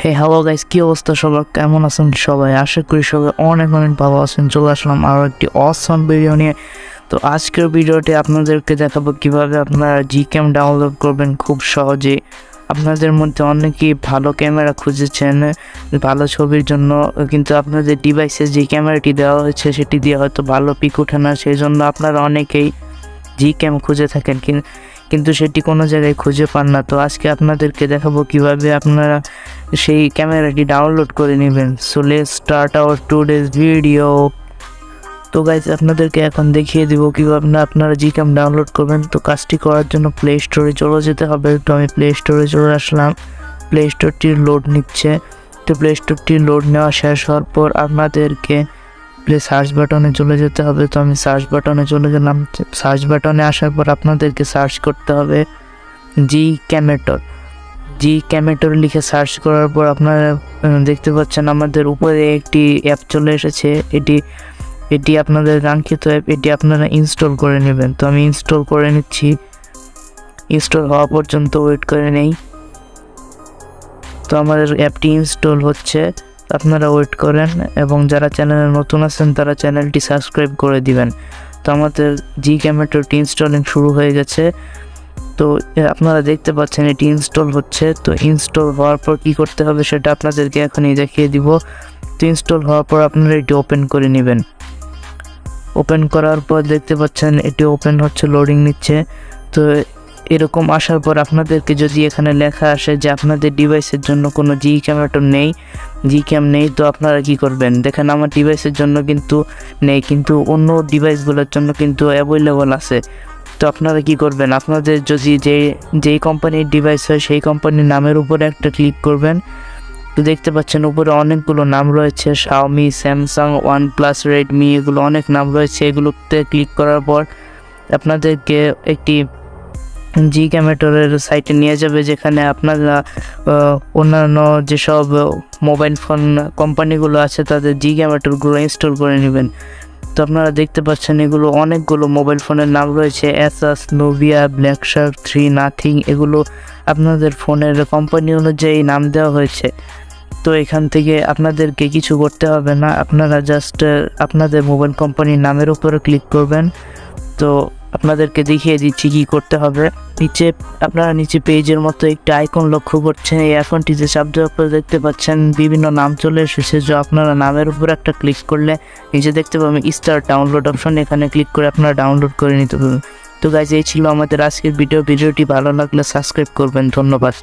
Hello guys, কি অবস্থা সবার? কেমন আছেন সবাই? আশা করি সবাই অনেক অনেক ভালো আছেন। চলে আসলাম আরও একটি অসম ভিডিও নিয়ে। তো আজকের ভিডিওতে আপনাদেরকে দেখাবো কিভাবে আপনারা জিক্যাম ডাউনলোড করবেন খুব সহজে। আপনাদের মধ্যে অনেকেই ভালো ক্যামেরা খুঁজেছেন ভালো ছবির জন্য, কিন্তু আপনাদের ডিভাইসে যে ক্যামেরাটি দেওয়া হয়েছে সেটি দিয়ে হয়তো ভালো পিক ওঠে না, সেই জন্য আপনারা অনেকেই জিক্যাম খুঁজে থাকেন কিন্তু সেটি কোনো জায়গায় খুঁজে পান না। তো আজকে আপনাদেরকে দেখাবো কিভাবে আপনারা সেই ক্যামেরাটি ডাউনলোড করে নেবেন। So let's start our today's video. তো গাইজ, আপনাদেরকে এখন দেখিয়ে দিব কিভাবে আপনারা জিক্যাম ডাউনলোড করবেন। তো কাজটি করার জন্য প্লে স্টোরে চলে যেতে হবে। তো আমি প্লে স্টোরে চলে আসলাম। প্লে স্টোরটি লোড নিচ্ছে। তো প্লে স্টোরটি লোড নেওয়া শেষ হওয়ার পর আপনাদেরকে সার্চ বাটনে চলে যেতে হবে। তো আমি সার্চ বাটনে চলে গেলাম। সার্চ বাটনে আসার পর আপনাদেরকে সার্চ করতে হবে জি ক্যামেটর লিখে সার্চ করার পর আপনারা দেখতে পাচ্ছেন আমাদের উপরে একটি অ্যাপ চলে এসেছে। এটি আপনাদের কাঙ্ক্ষিত অ্যাপ। এটি আপনারা ইনস্টল করে নেবেন। তো আমি ইনস্টল করে নিচ্ছি। ইনস্টল হওয়া পর্যন্ত ওয়েট করে নেই। তো আমাদের অ্যাপটি ইনস্টল হচ্ছে, আপনারা ওয়েট করেন এবং যারা চ্যানেলে নতুন আছেন তারা চ্যানেলটি সাবস্ক্রাইব করে দিবেন। তো আমাদের জিক্যামেটরটি ইনস্টলিং শুরু হয়ে গেছে। তো আপনারা দেখতে পাচ্ছেন এটি ইনস্টল হচ্ছে। তো ইনস্টল হওয়ার পর কী করতে হবে সেটা আপনাদেরকে এখনই দেখিয়ে দিব। তো ইনস্টল হওয়ার পর আপনারা এটি ওপেন করে নেবেন। ওপেন করার পর দেখতে পাচ্ছেন এটি ওপেন হচ্ছে, লোডিং নিচ্ছে। তো এরকম আসার পর আপনাদেরকে যদি এখানে লেখা আসে যে আপনাদের ডিভাইসের জন্য কোনো জিক্যাম নেই, তো আপনারা কি করবেন? দেখেন আমার ডিভাইসের জন্য কিন্তু নেই, কিন্তু অন্য ডিভাইসগুলোর জন্য কিন্তু অ্যাভেলেবল আছে। তো আপনারা কি করবেন? আপনাদের যদি যেই কোম্পানির ডিভাইস হয় সেই কোম্পানির নামের উপরে একটা ক্লিক করবেন। তো দেখতে পাচ্ছেন উপরে অনেকগুলো নাম রয়েছে, শাওমি, স্যামসাং, ওয়ানপ্লাস, রেডমি, এগুলো অনেক নাম রয়েছে। এগুলোতে ক্লিক করার পর আপনাদেরকে একটি জিক্যামেটরের সাইটে নিয়ে যাবে, যেখানে আপনারা অন্যান্য যেসব মোবাইল ফোন কোম্পানিগুলো আছে তাদের জিক্যামেটরগুলো ইনস্টল করে নেবেন। তো আপনারা দেখতে পাচ্ছেন এগুলো অনেকগুলো মোবাইল ফোনের নাম রয়েছে, Asus, Nubia, black Shark, 3 nothing. এগুলো আপনাদের ফোনের কোম্পানি অনুযায়ী নাম দেওয়া হয়েছে। তো এখান থেকে আপনাদেরকে কিছু করতে হবে না, আপনারা জাস্ট আপনাদের মোবাইল কোম্পানির নামের উপরে ক্লিক করবেন। তো আপনাদেরকে দেখিয়ে দিচ্ছি কি করতে হবে। আপনারা নিচে পেজের মতো একটি আইকন লক্ষ্য করছেন। এই আইকনটিতে চাপ দেওয়ার পর দেখতে পাচ্ছেন বিভিন্ন নাম চলে এসেছে। যে আপনারা নামের উপর একটা ক্লিক করলে নিচে দেখতে পাবেন স্টার ডাউনলোড অপশন, এখানে ক্লিক করে আপনারা ডাউনলোড করে নিতে পারবেন। তো গাইজ, এই ছিল আমাদের আজকের ভিডিওটি ভালো লাগলে সাবস্ক্রাইব করবেন। ধন্যবাদ।